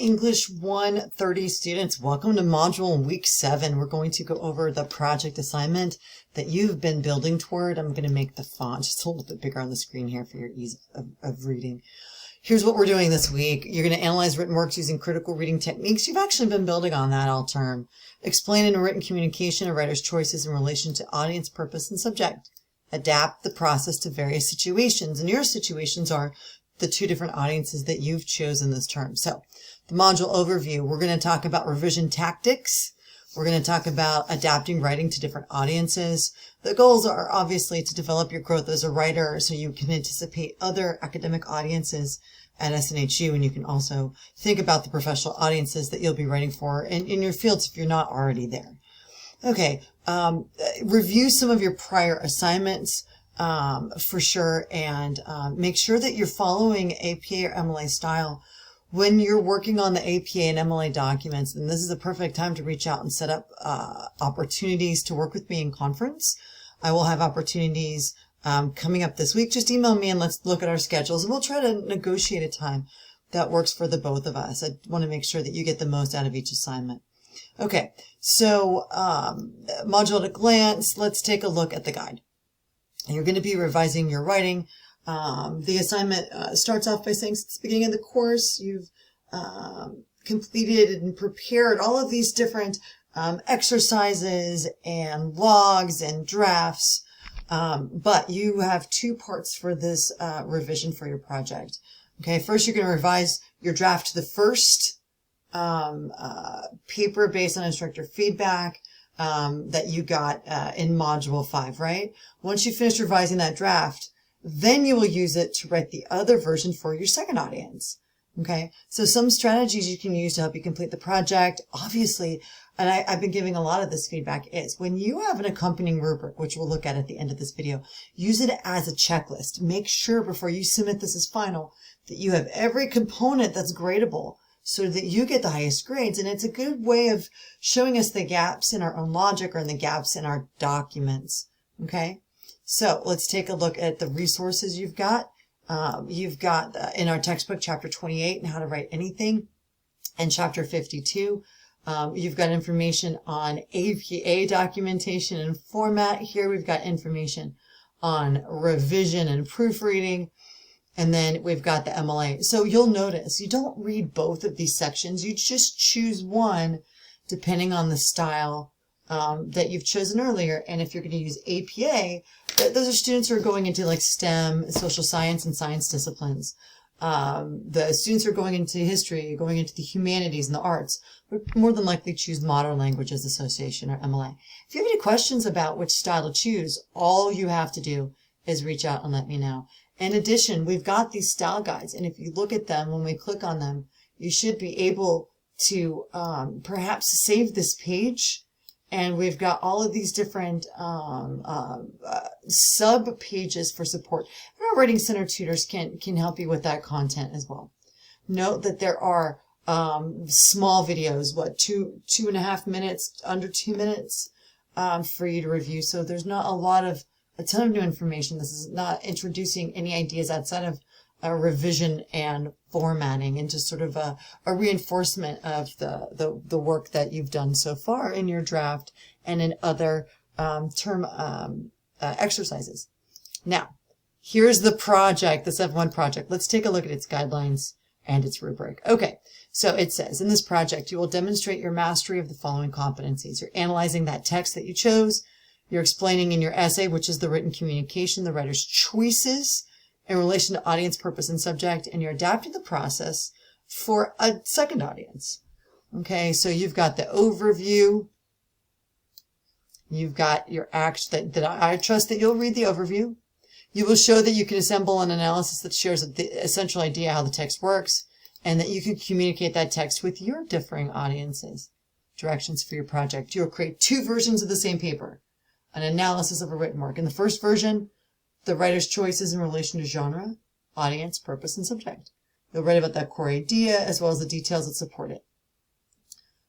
English 130 students, welcome to module week 7. We're going to go over the project assignment that you've been building toward. I'm going to make the font just a little bit bigger on the screen here for your ease of reading. Here's what we're doing this week. You're going to analyze written works using critical reading techniques. You've actually been building on that all term. Explain in written communication a writer's choices in relation to audience, purpose, and subject. Adapt the process to various situations. And your situations are the two different audiences that you've chosen this term. So the module overview, we're going to talk about revision tactics. We're going to talk about adapting writing to different audiences. The goals are obviously to develop your growth as a writer so you can anticipate other academic audiences at SNHU, and you can also think about the professional audiences that you'll be writing for in your fields if you're not already there. Okay, review some of your prior assignments for sure, and make sure that you're following APA or MLA style. When you're working on the APA and MLA documents, then this is the perfect time to reach out and set up opportunities to work with me in conference. I will have opportunities coming up this week. Just email me and let's look at our schedules, and we'll try to negotiate a time that works for the both of us. I want to make sure that you get the most out of each assignment. Okay, so module at a glance, let's take a look at the guide. You're going to be revising your writing. The assignment starts off by saying since the beginning of the course, you've completed and prepared all of these different exercises and logs and drafts, but you have two parts for this revision for your project. Okay, first you're going to revise your draft to the first paper based on instructor feedback that you got in module 5, right? Once you finish revising that draft, then you will use it to write the other version for your second audience. Okay, so some strategies you can use to help you complete the project, obviously, and I've been giving a lot of this feedback, is when you have an accompanying rubric, which we'll look at the end of this video, use it as a checklist. Make sure before you submit this as final that you have every component that's gradable so that you get the highest grades. And it's a good way of showing us the gaps in our own logic or the gaps in our documents. Okay. So let's take a look at the resources you've got. You've got in our textbook, chapter 28, and how to write anything, and chapter 52. You've got information on APA documentation and format. Here we've got information on revision and proofreading. And then we've got the MLA. So you'll notice you don't read both of these sections. You just choose one depending on the style that you've chosen earlier. And if you're going to use APA, those are students who are going into like STEM, social science, and science disciplines. The students who are going into history, going into the humanities and the arts, would more than likely choose Modern Languages Association or MLA. If you have any questions about which style to choose, all you have to do is reach out and let me know. In addition, we've got these style guides, and if you look at them, when we click on them, you should be able to perhaps save this page. And we've got all of these different sub pages for support. And our Writing Center tutors can help you with that content as well. Note that there are small videos, 2.5 minutes, under 2 minutes for you to review. So there's not a ton of new information. This is not introducing any ideas outside of revision and formatting, and just sort of a reinforcement of the work that you've done so far in your draft and in other term exercises. Now, here's the project, the 7-1 project. Let's take a look at its guidelines and its rubric. Okay, so it says, in this project, you will demonstrate your mastery of the following competencies. You're analyzing that text that you chose. You're explaining in your essay, which is the written communication, the writer's choices in relation to audience, purpose, and subject, and you're adapting the process for a second audience. Okay, so you've got the overview. You've got your that I trust that you'll read the overview. You will show that you can assemble an analysis that shares the essential idea how the text works, and that you can communicate that text with your differing audiences. Directions for your project. You'll create 2 versions of the same paper. An analysis of a written work. In the first version, the writer's choices in relation to genre, audience, purpose, and subject. You'll write about that core idea as well as the details that support it.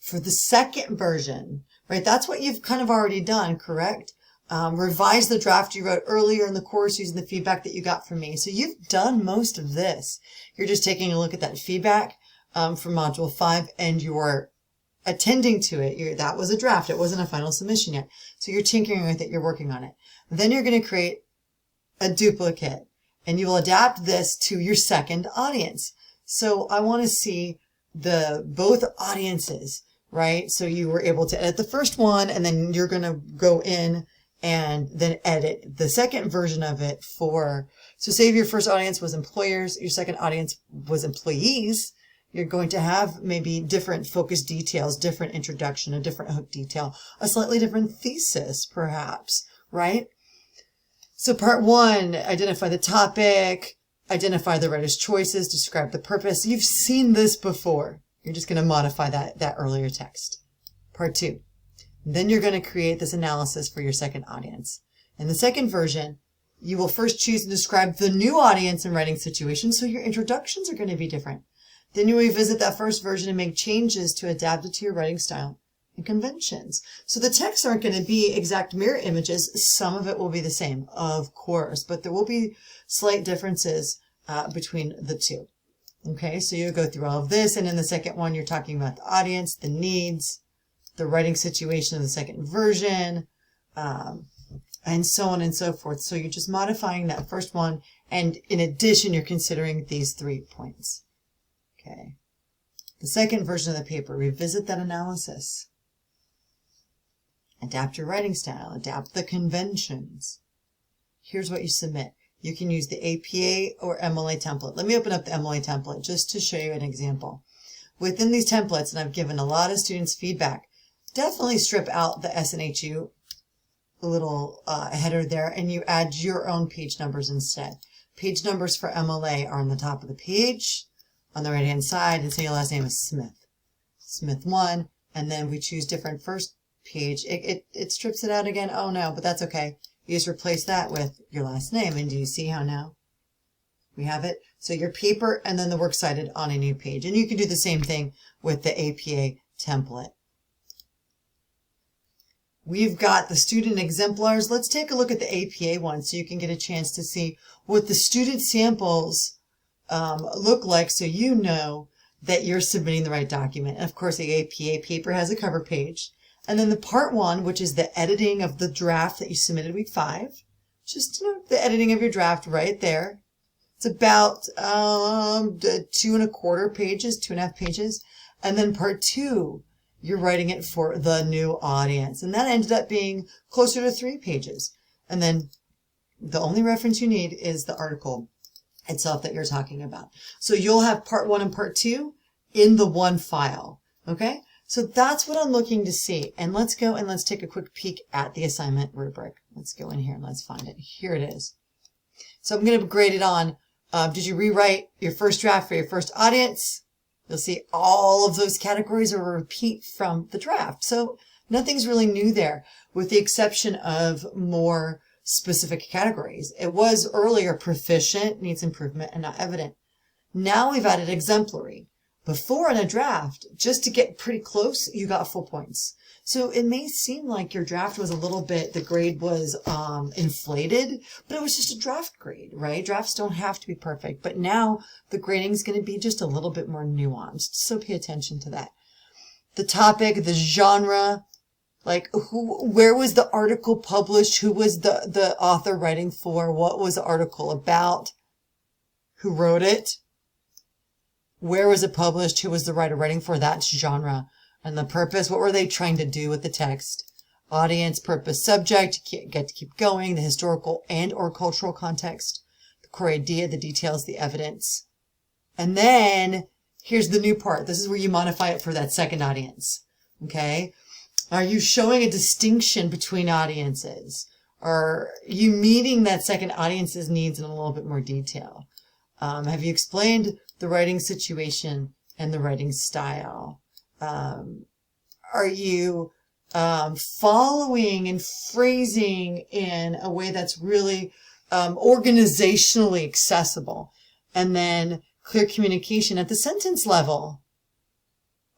For the second version, right, that's what you've kind of already done, correct? Revise the draft you wrote earlier in the course using the feedback that you got from me. So you've done most of this. You're just taking a look at that feedback. from Module 5 and you're attending to it. That was a draft. It wasn't a final submission yet. So you're tinkering with it. You're working on it. Then you're going to create a duplicate and you will adapt this to your second audience. So I want to see both audiences, right? So you were able to edit the first one and then you're going to go in and then edit the second version of it so say if your first audience was employers, your second audience was employees, you're going to have maybe different focus details, different introduction, a different hook detail, a slightly different thesis perhaps, right? So part 1, identify the topic, identify the writer's choices, describe the purpose. You've seen this before. You're just going to modify that earlier text. Part 2. Then you're going to create this analysis for your second audience. In the second version, you will first choose to describe the new audience and writing situation, so your introductions are going to be different. Then you revisit that first version and make changes to adapt it to your writing style and conventions. So the texts aren't going to be exact mirror images. Some of it will be the same, of course, but there will be slight differences between the two. Okay, so you go through all of this, and in the second one, you're talking about the audience, the needs, the writing situation of the second version, and so on and so forth. So you're just modifying that first one, and in addition, you're considering these 3 points. Okay. The second version of the paper, revisit that analysis. Adapt your writing style, adapt the conventions. Here's what you submit. You can use the APA or MLA template. Let me open up the MLA template just to show you an example. Within these templates, and I've given a lot of students feedback, definitely strip out the SNHU little header there and you add your own page numbers instead. Page numbers for MLA are on the top of the page on the right hand side, and say your last name is Smith. Smith 1, and then we choose different first page. It strips it out again. Oh no, but that's okay. You just replace that with your last name, and do you see how now we have it? So your paper and then the works cited on a new page. And you can do the same thing with the APA template. We've got the student exemplars. Let's take a look at the APA one so you can get a chance to see what the student samples look like, so you know that you're submitting the right document. And of course, the APA paper has a cover page. And then the part 1, which is the editing of the draft that you submitted week 5. Just, the editing of your draft right there. It's about 2.25 pages, 2.5 pages. And then part 2, you're writing it for the new audience. And that ended up being closer to 3 pages. And then the only reference you need is the article itself that you're talking about. So you'll have part 1 and part 2 in the one file. Okay? So that's what I'm looking to see. And let's go and let's take a quick peek at the assignment rubric. Let's go in here and let's find it. Here it is. So I'm going to grade it on, did you rewrite your first draft for your first audience? You'll see all of those categories are a repeat from the draft. So nothing's really new there, with the exception of more specific categories. It was earlier proficient, needs improvement, and not evident. Now we've added exemplary. Before in a draft, just to get pretty close, you got full points. So it may seem like your draft was a little bit, the grade was inflated, but it was just a draft grade, right? Drafts don't have to be perfect, but now the grading is going to be just a little bit more nuanced. So pay attention to that. The topic, the genre, like where was the article published? Who was the author writing for? What was the article about? Who wrote it? Where was it published? Who was the writer writing for? That's genre. And the purpose, what were they trying to do with the text? Audience, purpose, subject, get to keep going, the historical and or cultural context, the core idea, the details, the evidence. And then here's the new part. This is where you modify it for that second audience. Okay? Are you showing a distinction between audiences? Are you meeting that second audience's needs in a little bit more detail? Have you explained the writing situation and the writing style? Are you following and phrasing in a way that's really organizationally accessible? And then clear communication at the sentence level.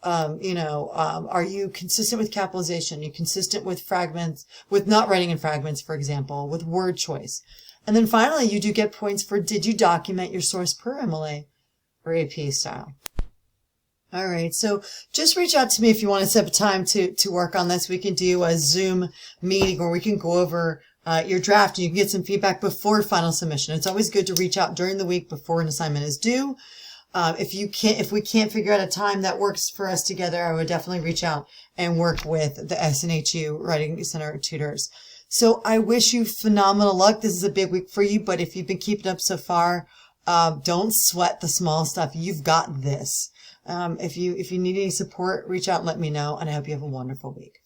Are you consistent with capitalization? Are you consistent with fragments, with not writing in fragments, for example, with word choice? And then finally, you do get points for did you document your source per MLA or AP style? All right. So just reach out to me if you want to set up a time to work on this. We can do a Zoom meeting where we can go over your draft and you can get some feedback before final submission. It's always good to reach out during the week before an assignment is due. If we can't figure out a time that works for us together, I would definitely reach out and work with the SNHU Writing Center tutors. So I wish you phenomenal luck. This is a big week for you, but if you've been keeping up so far, don't sweat the small stuff. You've got this. If you need any support, reach out and let me know, and I hope you have a wonderful week.